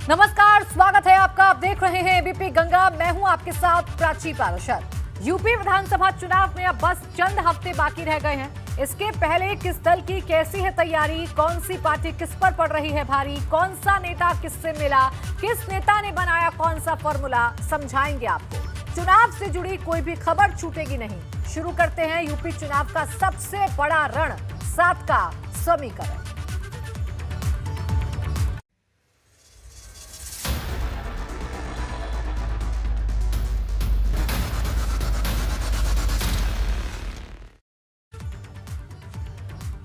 नमस्कार, स्वागत है आपका। आप देख रहे हैं एबीपी गंगा। मैं हूं आपके साथ प्राची पाराशर। यूपी विधानसभा चुनाव में अब बस चंद हफ्ते बाकी रह गए हैं। इसके पहले किस दल की कैसी है तैयारी, कौन सी पार्टी किस पर पड़ रही है भारी, कौन सा नेता किससे मिला, किस नेता ने बनाया कौन सा फॉर्मूला, समझाएंगे आपको। चुनाव से जुड़ी कोई भी खबर छूटेगी नहीं। शुरू करते हैं यूपी चुनाव का सबसे बड़ा रण 7 का समीकरण।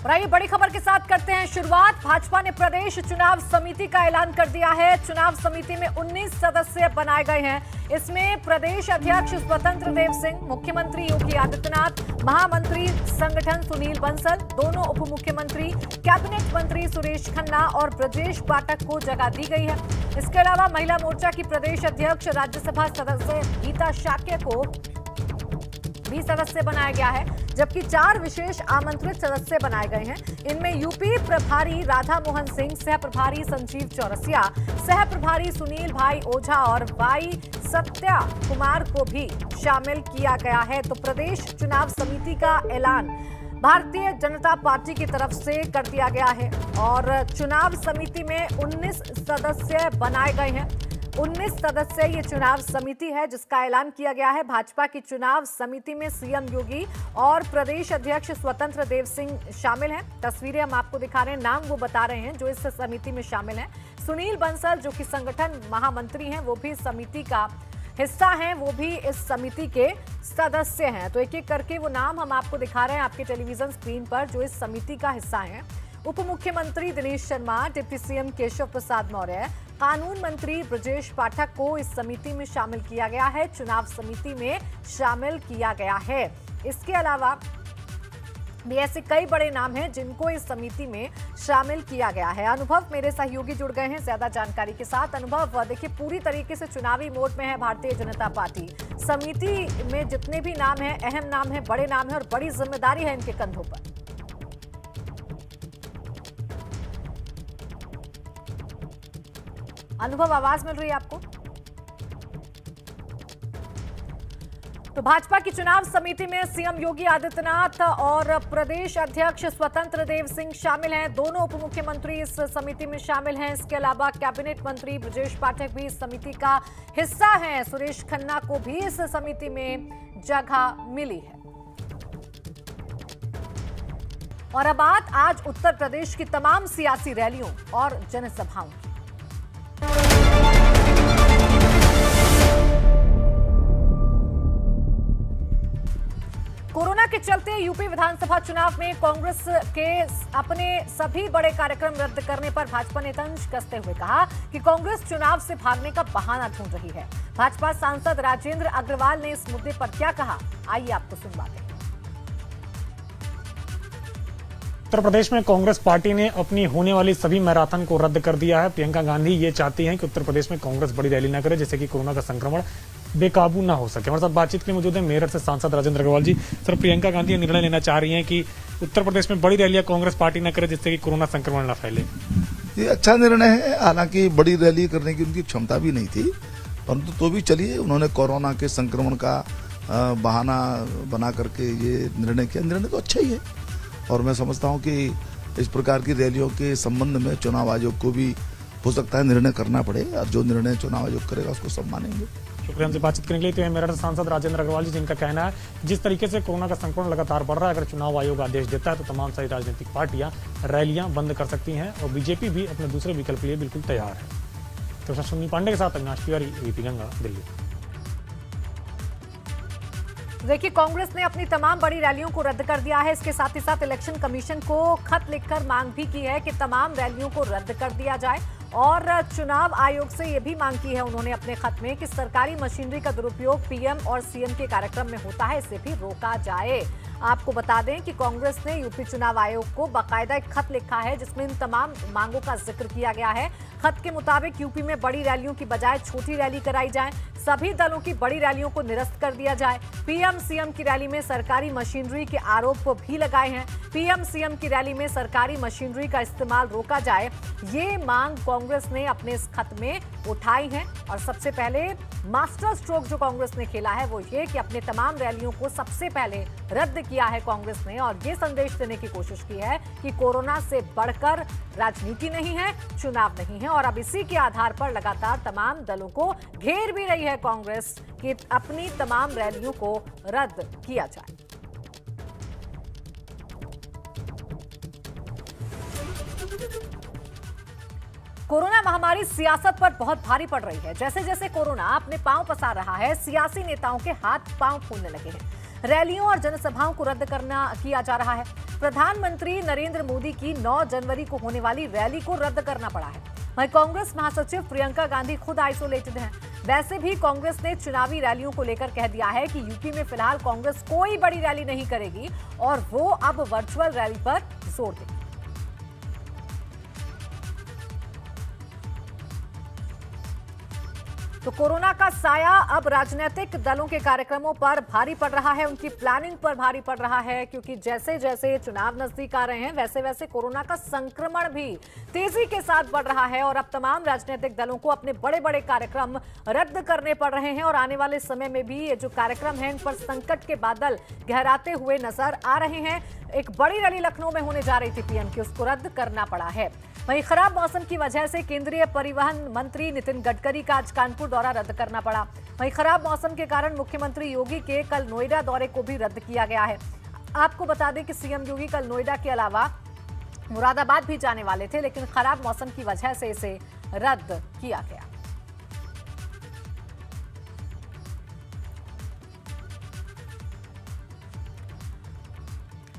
और आइए बड़ी खबर के साथ करते हैं शुरुआत। भाजपा ने प्रदेश चुनाव समिति का ऐलान कर दिया है। चुनाव समिति में 19 सदस्य बनाए गए हैं। इसमें प्रदेश अध्यक्ष स्वतंत्र देव सिंह, मुख्यमंत्री योगी आदित्यनाथ, महामंत्री संगठन सुनील बंसल, दोनों उप मुख्यमंत्री, कैबिनेट मंत्री सुरेश खन्ना और ब्रजेश पाठक को जगह दी गई है। इसके अलावा महिला मोर्चा की प्रदेश अध्यक्ष राज्यसभा सदस्य गीता शाक्य को भी सदस्य बनाया गया है, जबकि 4 विशेष आमंत्रित सदस्य बनाए गए हैं। इनमें यूपी प्रभारी राधा मोहन सिंह, सह प्रभारी संजीव चौरसिया, सह प्रभारी सुनील भाई ओझा और वाई सत्या कुमार को भी शामिल किया गया है। तो प्रदेश चुनाव समिति का ऐलान भारतीय जनता पार्टी की तरफ से कर दिया गया है और चुनाव समिति में 19 सदस्य बनाए गए हैं। 19 सदस्य ये चुनाव समिति है जिसका ऐलान किया गया है। भाजपा की चुनाव समिति में सीएम योगी और प्रदेश अध्यक्ष स्वतंत्र देव सिंह शामिल हैं। तस्वीरें हम आपको दिखा रहे हैं, नाम वो बता रहे हैं जो इस समिति में शामिल हैं। सुनील बंसल जो कि संगठन महामंत्री हैं, वो भी समिति का हिस्सा हैं, वो भी इस समिति के सदस्य हैं। तो एक एक करके वो नाम हम आपको दिखा रहे हैं आपके टेलीविजन स्क्रीन पर जो इस समिति का हिस्सा है। उप मुख्यमंत्री दिनेश शर्मा, डिप्टी सीएम केशव प्रसाद मौर्य, कानून मंत्री ब्रजेश पाठक को इस समिति में शामिल किया गया है, चुनाव समिति में शामिल किया गया है। इसके अलावा भी ऐसे कई बड़े नाम हैं जिनको इस समिति में शामिल किया गया है। अनुभव मेरे सहयोगी जुड़ गए हैं ज्यादा जानकारी के साथ। अनुभव, देखिए पूरी तरीके से चुनावी मोड में है भारतीय जनता पार्टी। समिति में जितने भी नाम हैं, अहम नाम है, बड़े नाम है और बड़ी जिम्मेदारी है इनके कंधों पर। अनुभव, आवाज मिल रही है आपको? तो भाजपा की चुनाव समिति में सीएम योगी आदित्यनाथ और प्रदेश अध्यक्ष स्वतंत्र देव सिंह शामिल हैं। दोनों उप मुख्यमंत्री इस समिति में शामिल हैं। इसके अलावा कैबिनेट मंत्री ब्रजेश पाठक भी इस समिति का हिस्सा हैं। सुरेश खन्ना को भी इस समिति में जगह मिली है। और अब बात आज उत्तर प्रदेश की तमाम सियासी रैलियों और जनसभाओं की। कोरोना के चलते यूपी विधानसभा चुनाव में कांग्रेस के अपने सभी बड़े कार्यक्रम रद्द करने पर भाजपा ने तंज कसते हुए कहा कि कांग्रेस चुनाव से भागने का बहाना ढूंढ रही है। भाजपा सांसद राजेंद्र अग्रवाल ने इस मुद्दे पर क्या कहा, आइए आपको सुनवाते हैं। उत्तर प्रदेश में कांग्रेस पार्टी ने अपनी होने वाली सभी मैराथन को रद्द कर दिया है। प्रियंका गांधी ये चाहती हैं कि उत्तर प्रदेश में कांग्रेस बड़ी रैली न करे जिससे कि कोरोना का संक्रमण बेकाबू ना हो सके। हमारे साथ बातचीत के लिए मौजूद है मेरठ से सांसद राजेंद्र अग्रवाल जी। सर, प्रियंका गांधी निर्णय लेना चाह रही हैं कि उत्तर प्रदेश में बड़ी रैलियां कांग्रेस पार्टी न करे जिससे कि कोरोना संक्रमण न फैले। ये अच्छा निर्णय है। हालांकि बड़ी रैली करने की उनकी क्षमता भी नहीं थी, परंतु तो भी चलिए, उन्होंने कोरोना के संक्रमण का बहाना बना करके ये निर्णय किया। निर्णय तो अच्छा ही है और मैं समझता हूँ कि इस प्रकार की रैलियों के संबंध में चुनाव आयोग को भी हो सकता है निर्णय करना पड़े और जो निर्णय चुनाव आयोग करेगा उसको सब मानेंगे। शुक्रिया हमसे बातचीत करने के लिए। तो मेरठ सांसद राजेंद्र अग्रवाल जी, जिनका कहना है जिस तरीके से कोरोना का संक्रमण लगातार बढ़ रहा है, अगर चुनाव आयोग आदेश देता है तो तमाम सारी राजनीतिक पार्टियां रैलियां बंद कर सकती हैं और बीजेपी भी अपने दूसरे विकल्प के लिए बिल्कुल तैयार है। तो सुनील पांडे के साथ अविनाश तिवारी, एबीपी गंगा, दिल्ली। देखिए, कांग्रेस ने अपनी तमाम बड़ी रैलियों को रद्द कर दिया है। इसके साथ ही साथ इलेक्शन कमीशन को खत लिखकर मांग भी की है कि तमाम रैलियों को रद्द कर दिया जाए और चुनाव आयोग से यह भी मांग की है उन्होंने अपने खत में कि सरकारी मशीनरी का दुरुपयोग पीएम और सीएम के कार्यक्रम में होता है, इसे भी रोका जाए। आपको बता दें कि कांग्रेस ने यूपी चुनाव आयोग को बाकायदा एक खत लिखा है जिसमें इन तमाम मांगों का जिक्र किया गया है। खत के मुताबिक यूपी में बड़ी रैलियों की बजाय छोटी रैली कराई जाए, सभी दलों की बड़ी रैलियों को निरस्त कर दिया जाए। पीएम सीएम की रैली में सरकारी मशीनरी के आरोप भी लगाए हैं। पीएम सीएम की रैली में सरकारी मशीनरी का इस्तेमाल रोका जाए, ये मांग कांग्रेस ने अपने इस खत में उठाई है। और सबसे पहले मास्टर स्ट्रोक जो कांग्रेस ने खेला है वो ये कि अपने तमाम रैलियों को सबसे पहले रद्द किया है कांग्रेस ने, और ये संदेश देने की कोशिश की है कि कोरोना से बढ़कर राजनीति नहीं है, चुनाव नहीं है। और अब इसी के आधार पर लगातार तमाम दलों को घेर भी रही है कांग्रेस कि अपनी तमाम रैलियों को रद्द किया जाए। कोरोना महामारी सियासत पर बहुत भारी पड़ रही है। जैसे जैसे कोरोना अपने पांव पसार रहा है, सियासी नेताओं के हाथ पांव फूलने लगे हैं। रैलियों और जनसभाओं को रद्द किया जा रहा है। प्रधानमंत्री नरेंद्र मोदी की 9 जनवरी को होने वाली रैली को रद्द करना पड़ा है। वहीं कांग्रेस महासचिव प्रियंका गांधी खुद आइसोलेटेड हैं। वैसे भी कांग्रेस ने चुनावी रैलियों को लेकर कह दिया है कि यूपी में फिलहाल कांग्रेस कोई बड़ी रैली नहीं करेगी और वो अब वर्चुअल रैली पर जोर देगी। तो कोरोना का साया अब राजनीतिक दलों के कार्यक्रमों पर भारी पड़ रहा है, उनकी प्लानिंग पर भारी पड़ रहा है, क्योंकि जैसे जैसे चुनाव नजदीक आ रहे हैं वैसे वैसे कोरोना का संक्रमण भी तेजी के साथ बढ़ रहा है। और अब तमाम राजनीतिक दलों को अपने बड़े बड़े कार्यक्रम रद्द करने पड़ रहे हैं और आने वाले समय में भी ये जो कार्यक्रम है इन पर संकट के बादल गहराते हुए नजर आ रहे हैं। एक बड़ी रैली लखनऊ में होने जा रही थी पीएम की, उसको रद्द करना पड़ा है। वहीं खराब मौसम की वजह से केंद्रीय परिवहन मंत्री नितिन गडकरी का आज कानपुर दौरा रद्द करना पड़ा। वहीं खराब मौसम के कारण मुख्यमंत्री योगी के कल नोएडा दौरे को भी रद्द किया गया है। आपको बता दें कि सीएम योगी कल नोएडा के अलावा मुरादाबाद भी जाने वाले थे, लेकिन खराब मौसम की वजह से इसे रद्द किया गया।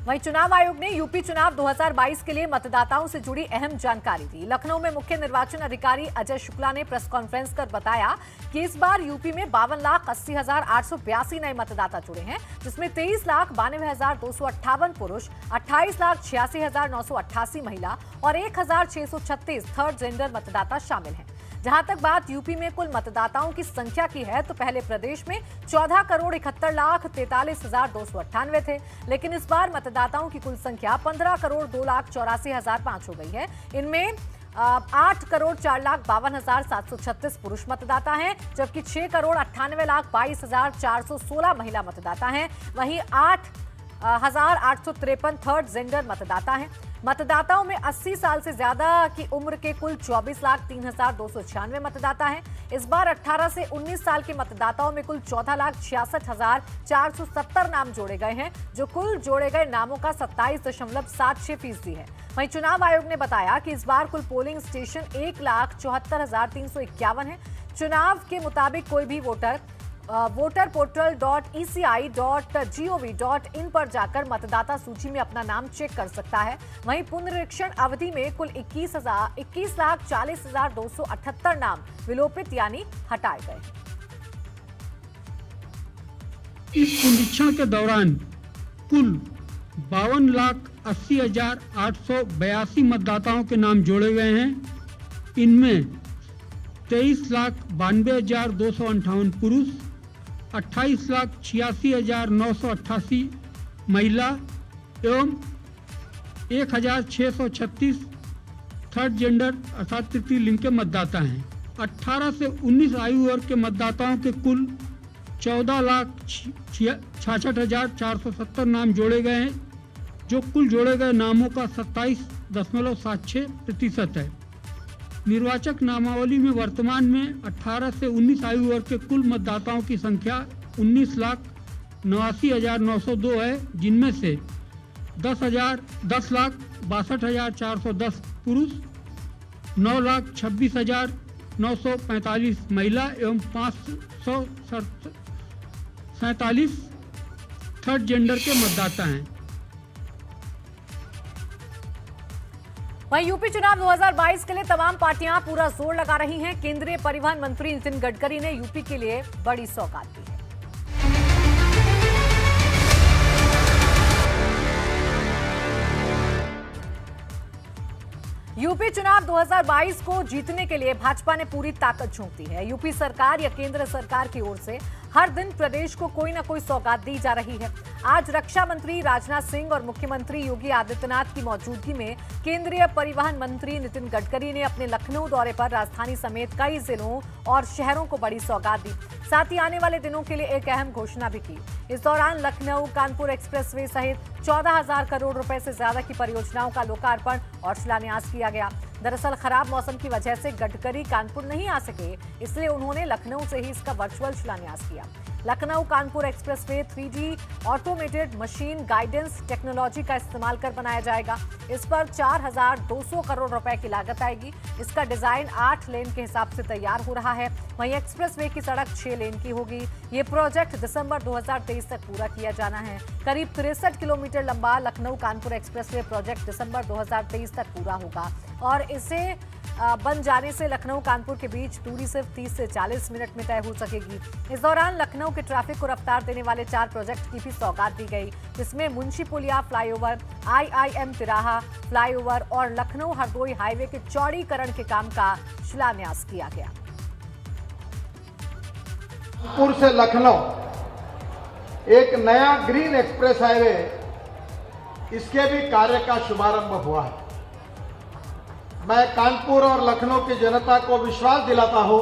वहीं चुनाव आयोग ने यूपी चुनाव 2022 के लिए मतदाताओं से जुड़ी अहम जानकारी दी। लखनऊ में मुख्य निर्वाचन अधिकारी अजय शुक्ला ने प्रेस कॉन्फ्रेंस कर बताया कि इस बार यूपी में 52,80,882 नए मतदाता जुड़े हैं, जिसमें 23,92,258 पुरुष, 28,86,988 महिला और 1,636 थर्ड जेंडर मतदाता शामिल हैं। जहां तक बात यूपी में कुल मतदाताओं की संख्या की है तो पहले प्रदेश में 14,71,43,298 थे, लेकिन इस बार मतदाताओं की कुल संख्या 15,02,84,500 हो गई है। इनमें 8,04,52,736 पुरुष मतदाता हैं, जबकि 6,98,22,416 महिला मतदाता हैं। वहीं 8,853 थर्ड जेंडर मतदाता हैं। मतदाताओं में 80 साल से ज्यादा की उम्र के कुल 24,03,296 मतदाता हैं। इस बार 18 से 19 साल के मतदाताओं में कुल 14,66,470 नाम जोड़े गए हैं, जो कुल जोड़े गए नामों का 27.76% है। वहीं चुनाव आयोग ने बताया कि इस बार कुल पोलिंग स्टेशन 1,74,351 है। चुनाव के मुताबिक कोई भी वोटर voterportal.eci.gov.in पर जाकर मतदाता सूची में अपना नाम चेक कर सकता है। वहीं पुनरीक्षण अवधि में कुल 21,40,278 नाम विलोपित यानी हटाए गए। इस पुनरीक्षण के दौरान कुल 52,80,882 मतदाताओं के नाम जोड़े गए हैं। इनमें 23,92,258 पुरुष, 28,86,988 महिला एवं 1,636 थर्ड जेंडर अर्थात तृतीय लिंग के मतदाता हैं। 18 से 19 आयु वर्ग के मतदाताओं के कुल 14,66,470 नाम जोड़े गए हैं, जो कुल जोड़े गए नामों का 27.76% है। निर्वाचक नामावली में वर्तमान में 18 से 19 आयु वर्ग के कुल मतदाताओं की संख्या 19,89,902 है, जिनमें से 10,62,410 पुरुष, 9,26,945 महिला एवं 547 थर्ड जेंडर के मतदाता हैं। वहीं यूपी चुनाव 2022 के लिए तमाम पार्टियां पूरा जोर लगा रही हैं। केंद्रीय परिवहन मंत्री नितिन गडकरी ने यूपी के लिए बड़ी सौगात दी है। यूपी चुनाव 2022 को जीतने के लिए भाजपा ने पूरी ताकत झोंक दी है। यूपी सरकार या केंद्र सरकार की ओर से हर दिन प्रदेश को कोई ना कोई सौगात दी जा रही है। आज रक्षा मंत्री राजनाथ सिंह और मुख्यमंत्री योगी आदित्यनाथ की मौजूदगी में केंद्रीय परिवहन मंत्री नितिन गडकरी ने अपने लखनऊ दौरे पर राजधानी समेत कई जिलों और शहरों को बड़ी सौगात दी। साथ ही आने वाले दिनों के लिए एक अहम घोषणा भी की। इस दौरान लखनऊ कानपुर एक्सप्रेसवे सहित 14,000 करोड़ रुपए से ज्यादा की परियोजनाओं का लोकार्पण और शिलान्यास किया गया। दरअसल खराब मौसम की वजह से गडकरी कानपुर नहीं आ सके, इसलिए उन्होंने लखनऊ से ही इसका वर्चुअल शिलान्यास किया। Lucknow Kanpur expressway 3D automated machine guidance technology का इस्तेमाल कर बनाया जाएगा। इस पर 4,200 करोड़ रुपए की लागत आएगी। इसका डिजाइन 8 लेन के हिसाब से तैयार हो रहा है। वहीं एक्सप्रेसवे की सड़क 6 लेन की होगी। ये प्रोजेक्ट दिसंबर 2023 तक पूरा किया जाना है। करीब 63 किलोमीटर लंबा लखनऊ कानपुर एक्सप्रेसवे प्रोजेक्ट दिसंबर 2023 तक पूरा होगा और इसे बन जाने से लखनऊ कानपुर के बीच दूरी सिर्फ 30 से 40 मिनट में तय हो सकेगी। इस दौरान लखनऊ के ट्रैफिक को रफ्तार देने वाले 4 प्रोजेक्ट की भी सौगात दी गई, जिसमें मुंशी पुलिया फ्लाईओवर, IIM तिराहा फ्लाईओवर और लखनऊ हरदोई हाईवे के चौड़ीकरण के काम का शिलान्यास किया गया। कानपुर से लखनऊ एक नया ग्रीन एक्सप्रेस हाईवे, इसके भी कार्य का शुभारंभ हुआ है। मैं कानपुर और लखनऊ की जनता को विश्वास दिलाता हूं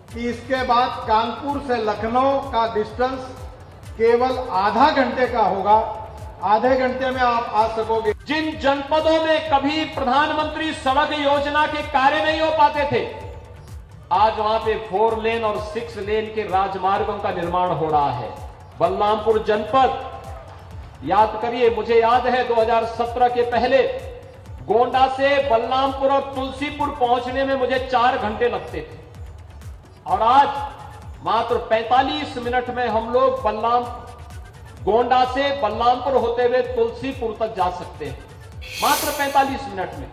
कि इसके बाद कानपुर से लखनऊ का डिस्टेंस केवल आधा घंटे का होगा। आधे घंटे में आप आ सकोगे। जिन जनपदों में कभी प्रधानमंत्री सड़क योजना के कार्य नहीं हो पाते थे, आज वहां पे 4 लेन और 6 लेन के राजमार्गों का निर्माण हो रहा है। बलरामपुर जनपद, याद करिए, मुझे याद है 2017 के पहले गोंडा से बलरामपुर और तुलसीपुर पहुंचने में मुझे 4 घंटे लगते थे और आज मात्र 45 मिनट में हम लोग गोंडा से बलरामपुर होते हुए तुलसीपुर तक जा सकते हैं, मात्र 45 मिनट में।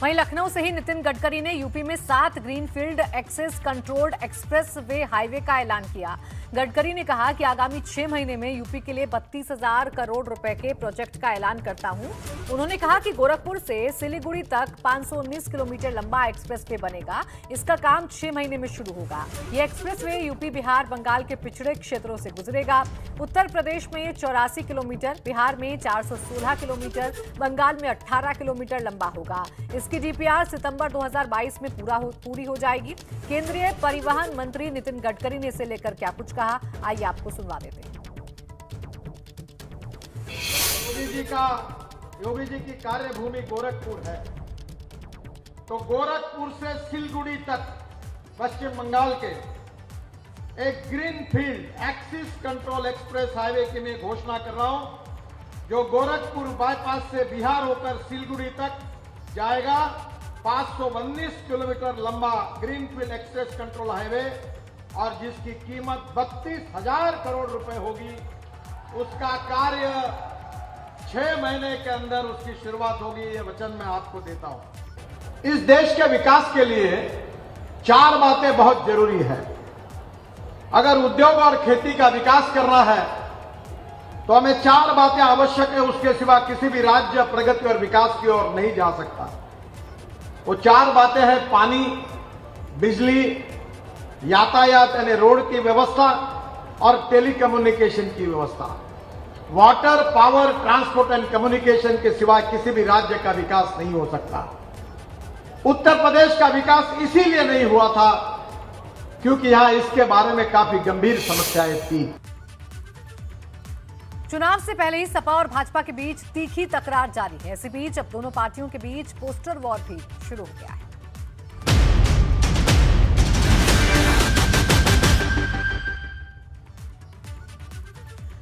वहीं लखनऊ से ही नितिन गडकरी ने यूपी में 7 greenfield access controlled expressway highway का ऐलान किया। गडकरी ने कहा कि आगामी 6 महीने में यूपी के लिए 32,000 करोड़ रुपए के प्रोजेक्ट का ऐलान करता हूं। उन्होंने कहा कि गोरखपुर से सिलीगुड़ी तक 519 किलोमीटर लंबा एक्सप्रेस वे बनेगा। इसका काम 6 महीने में शुरू होगा। ये एक्सप्रेस वे यूपी, बिहार, बंगाल के पिछड़े क्षेत्रों से गुजरेगा। उत्तर प्रदेश में 84 किलोमीटर, बिहार में 416 किलोमीटर, बंगाल में 18 किलोमीटर लंबा होगा। इसकी DPR सितंबर 2022 में पूरी हो जाएगी। केंद्रीय परिवहन मंत्री नितिन गडकरी ने इसे लेकर क्या कुछ कहा, आइए आपको सुनवा देते हैं। योगी जी की कार्यभूमि गोरखपुर है, तो गोरखपुर से सिलगुड़ी तक पश्चिम बंगाल के एक greenfield axis control express highway की मैं घोषणा कर रहा हूं, जो गोरखपुर बाईपास से बिहार होकर सिलगुड़ी तक जाएगा। 519 किलोमीटर लंबा ग्रीनफील्ड एक्सप्रेस कंट्रोल हाईवे और जिसकी कीमत 32,000 करोड़ रुपए होगी। उसका कार्य 6 महीने के अंदर उसकी शुरुआत होगी, ये वचन मैं आपको देता हूं। इस देश के विकास के लिए 4 बातें बहुत जरूरी है। अगर उद्योग और खेती का विकास करना है तो हमें 4 बातें आवश्यक है, उसके सिवा किसी भी राज्य प्रगति और विकास की ओर नहीं जा सकता। वो 4 बातें हैं: पानी, बिजली, यातायात यानी रोड की व्यवस्था और टेलीकम्युनिकेशन की व्यवस्था। Water, power, transport and communication के सिवा किसी भी राज्य का विकास नहीं हो सकता। उत्तर प्रदेश का विकास इसीलिए नहीं हुआ था क्योंकि यहां इसके बारे में काफी गंभीर समस्याएं थी। चुनाव से पहले ही सपा और भाजपा के बीच तीखी तकरार जारी है। इसी बीच अब दोनों पार्टियों के बीच पोस्टर वॉर भी शुरू हो गया है।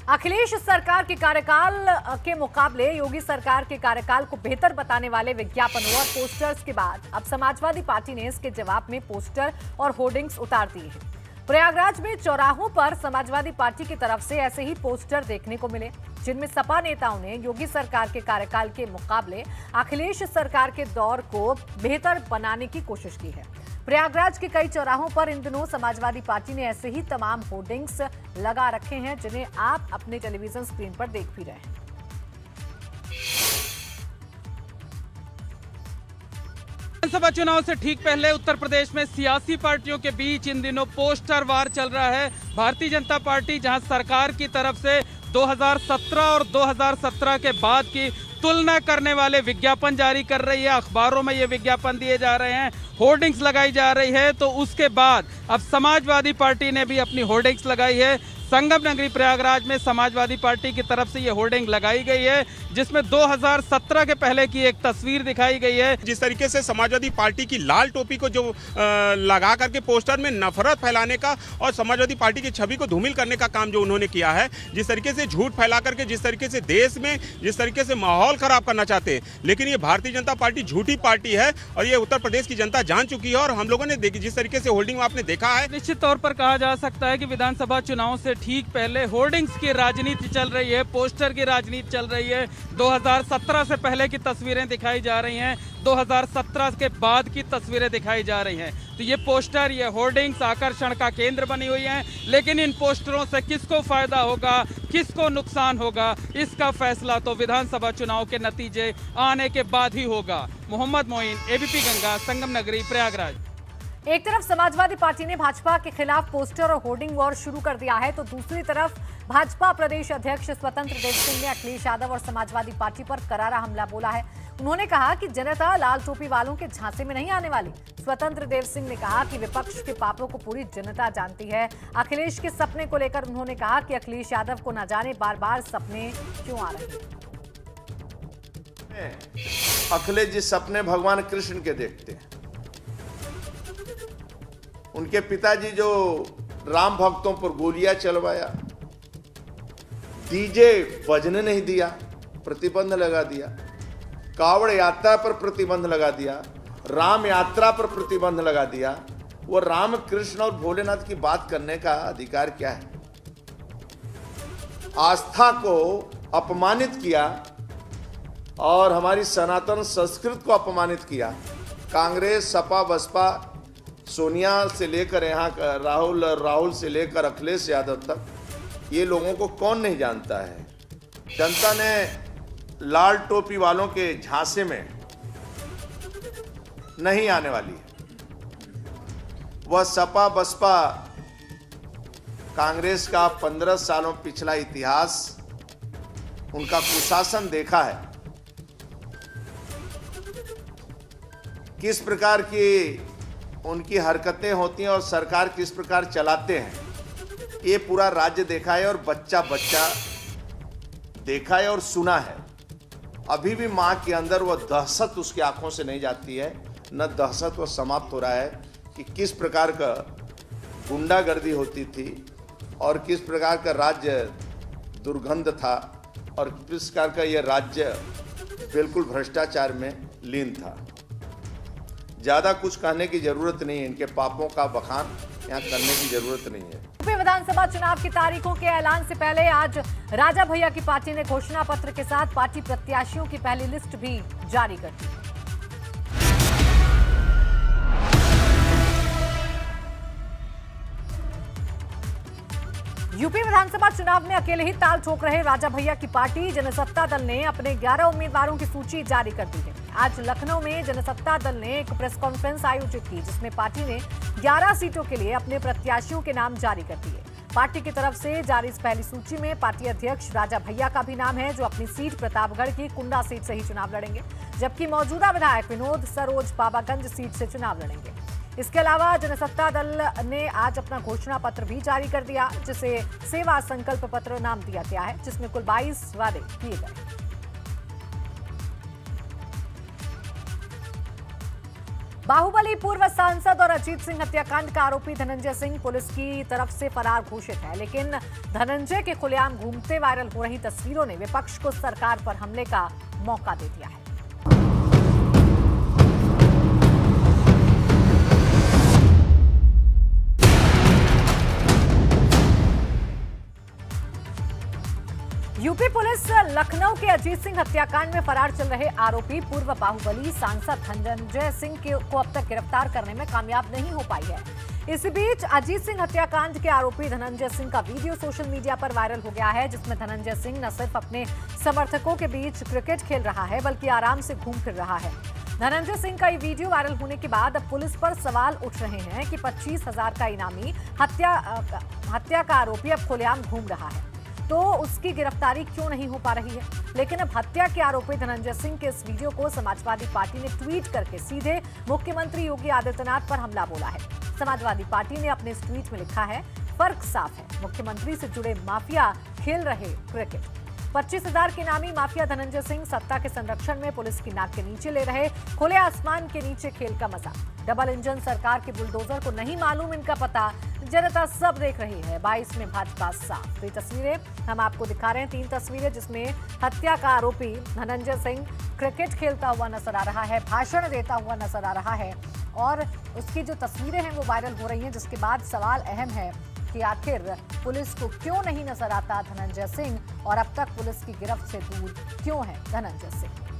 अखिलेश सरकार के कार्यकाल के मुकाबले योगी सरकार के कार्यकाल को बेहतर बताने वाले विज्ञापनों और पोस्टर्स के बाद अब समाजवादी पार्टी ने इसके जवाब में पोस्टर और होर्डिंग्स उतार दिए हैं। प्रयागराज में चौराहों पर समाजवादी पार्टी की तरफ से ऐसे ही पोस्टर देखने को मिले, जिनमें सपा नेताओं ने योगी सरकार के कार्यकाल के मुकाबले अखिलेश सरकार के दौर को बेहतर बनाने की कोशिश की है। प्रयागराज के कई चौराहों पर इन दिनों समाजवादी पार्टी ने ऐसे ही तमाम होर्डिंग्स लगा रखे हैं, जिन्हें आप अपने टेलीविजन स्क्रीन पर देख भी रहे हैं। विधानसभा चुनाव से ठीक पहले उत्तर प्रदेश में सियासी पार्टियों के बीच इन दिनों पोस्टर वार चल रहा है। भारतीय जनता पार्टी जहां सरकार की तरफ से 2017 और 2017 के बाद की तुलना करने वाले विज्ञापन जारी कर रही है, अखबारों में ये विज्ञापन दिए जा रहे हैं, होर्डिंग्स लगाई जा रही है, तो उसके बाद अब समाजवादी पार्टी ने भी अपनी होर्डिंग्स लगाई है। संगम नगरी प्रयागराज में समाजवादी पार्टी की तरफ से ये होर्डिंग लगाई गई है, जिसमें 2017 के पहले की एक तस्वीर दिखाई गई है। जिस तरीके से समाजवादी पार्टी की लाल टोपी को जो लगा करके पोस्टर में नफरत फैलाने का और समाजवादी पार्टी की छवि को धूमिल करने का काम जो उन्होंने किया है, जिस तरीके से झूठ फैला करके, जिस तरीके से देश में जिस तरीके से माहौल खराब करना चाहते हैं, लेकिन ये भारतीय जनता पार्टी झूठी पार्टी है और ये उत्तर प्रदेश की जनता जान चुकी है। और हम लोगों ने देखी जिस तरीके से होर्डिंग आपने देखा है, निश्चित तौर पर कहा जा सकता है कि विधानसभा चुनाव से ठीक पहले होर्डिंग्स की राजनीति चल रही है, पोस्टर की राजनीति चल रही है। 2017 से पहले की तस्वीरें दिखाई जा रही हैं, 2017 के बाद की तस्वीरें दिखाई जा रही हैं। तो ये पोस्टर, ये होर्डिंग्स आकर्षण का केंद्र बनी हुई हैं, लेकिन इन पोस्टरों से किसको फायदा होगा, किसको नुकसान होगा, इसका फैसला तो विधानसभा चुनाव के नतीजे आने के बाद ही होगा। मोहम्मद मोइन, एबीपी गंगा, संगम नगरी, प्रयागराज। एक तरफ समाजवादी पार्टी ने भाजपा के खिलाफ पोस्टर और होर्डिंग वॉर शुरू कर दिया है, तो दूसरी तरफ भाजपा प्रदेश अध्यक्ष स्वतंत्र देव सिंह ने अखिलेश यादव और समाजवादी पार्टी पर करारा हमला बोला है। उन्होंने कहा कि जनता लाल टोपी वालों के झांसे में नहीं आने वाली। स्वतंत्र देव सिंह ने कहा कि विपक्ष के पापों को पूरी जनता जानती है। अखिलेश के सपने को लेकर उन्होंने कहा कि अखिलेश यादव को न जाने बार बार सपने क्यों आ रहे हैं। अखिलेश जी सपने भगवान कृष्ण के देखते हैं। उनके पिताजी जो राम भक्तों पर गोलियां चलवाया, डीजे बजने नहीं दिया, प्रतिबंध लगा दिया, कावड़ यात्रा पर प्रतिबंध लगा दिया, राम यात्रा पर प्रतिबंध लगा दिया, वो राम कृष्ण और भोलेनाथ की बात करने का अधिकार क्या है? आस्था को अपमानित किया और हमारी सनातन संस्कृति को अपमानित किया। कांग्रेस, सपा, बसपा, सोनिया से लेकर यहाँ राहुल से लेकर अखिलेश यादव तक, ये लोगों को कौन नहीं जानता है। जनता ने लाल टोपी वालों के झांसे में नहीं आने वाली है। वह सपा, बसपा, कांग्रेस का 15 सालों पिछला इतिहास, उनका कुशासन देखा है, किस प्रकार की उनकी हरकतें होती हैं और सरकार किस प्रकार चलाते हैं, ये पूरा राज्य देखा है और बच्चा बच्चा देखा है और सुना है। अभी भी माँ के अंदर वह दहशत उसकी आंखों से नहीं जाती है, न दहशत वह समाप्त हो रहा है कि किस प्रकार का गुंडागर्दी होती थी और किस प्रकार का राज्य दुर्गंध था और किस प्रकार का यह राज्य बिल्कुल भ्रष्टाचार में लीन था। ज्यादा कुछ कहने की जरूरत नहीं है, इनके पापों का बखान यहाँ करने की जरूरत नहीं है। यूपी विधानसभा चुनाव की तारीखों के ऐलान से पहले आज राजा भैया की पार्टी ने घोषणा पत्र के साथ पार्टी प्रत्याशियों की पहली लिस्ट भी जारी कर दी। यूपी विधानसभा चुनाव में अकेले ही ताल ठोक रहे राजा भैया की पार्टी जनसत्ता दल ने अपने 11 उम्मीदवारों की सूची जारी कर दी है। आज लखनऊ में जनसत्ता दल ने एक प्रेस कॉन्फ्रेंस आयोजित की, जिसमें पार्टी ने 11 सीटों के लिए अपने प्रत्याशियों के नाम जारी कर दिए। पार्टी की तरफ से जारी इस पहली सूची में पार्टी अध्यक्ष राजा भैया का भी नाम है, जो अपनी सीट प्रतापगढ़ की कुंडा सीट से ही चुनाव लड़ेंगे, जबकि मौजूदा विधायक विनोद सरोज पावागंज सीट से चुनाव लड़ेंगे। इसके अलावा जनसत्ता दल ने आज अपना घोषणा पत्र भी जारी कर दिया, जिसे सेवा संकल्प पत्र नाम दिया गया है, जिसमें कुल 22 वादे किए गए। बाहुबली पूर्व सांसद और अजीत सिंह हत्याकांड का आरोपी धनंजय सिंह पुलिस की तरफ से फरार घोषित है, लेकिन धनंजय के खुलेआम घूमते वायरल हो रही तस्वीरों ने विपक्ष को सरकार पर हमले का मौका दे दिया है। यूपी पुलिस लखनऊ के अजीत सिंह हत्याकांड में फरार चल रहे आरोपी पूर्व बाहुबली सांसद धनंजय सिंह को अब तक गिरफ्तार करने में कामयाब नहीं हो पाई है। इसी बीच अजीत सिंह हत्याकांड के आरोपी धनंजय सिंह का वीडियो सोशल मीडिया पर वायरल हो गया है, जिसमें धनंजय सिंह न सिर्फ अपने समर्थकों के बीच क्रिकेट खेल रहा है, बल्कि आराम से घूम फिर रहा है। धनंजय सिंह का ये वीडियो वायरल होने के बाद अब पुलिस पर सवाल उठ रहे हैं कि 25,000 का इनामी हत्या का आरोपी अब खुलेआम घूम रहा है, तो उसकी गिरफ्तारी क्यों नहीं हो पा रही है। लेकिन अब हत्या के आरोपी धनंजय सिंह के इस वीडियो को समाजवादी पार्टी ने ट्वीट करके सीधे मुख्यमंत्री योगी आदित्यनाथ पर हमला बोला है। समाजवादी पार्टी ने अपने इस ट्वीट में लिखा है, फर्क साफ है, मुख्यमंत्री से जुड़े माफिया खेल रहे क्रिकेट। 25,000 के इनामी माफिया धनंजय सिंह सत्ता के संरक्षण में पुलिस की नाक के नीचे ले रहे खुले आसमान के नीचे खेल का मजा। डबल इंजन सरकार के बुलडोजर को नहीं मालूम इनका पता, जनता सब देख रही है। 22 में भाजपा साफ। तो ये तस्वीरें हम आपको दिखा रहे हैं, 3 तस्वीरें जिसमें हत्या का आरोपी धनंजय सिंह क्रिकेट खेलता हुआ नजर आ रहा है, भाषण देता हुआ नजर आ रहा है और उसकी जो तस्वीरें हैं वो वायरल हो रही हैं, जिसके बाद सवाल अहम है कि आखिर पुलिस को क्यों नहीं नजर आता धनंजय सिंह और अब तक पुलिस की गिरफ्त से दूर क्यों है धनंजय सिंह।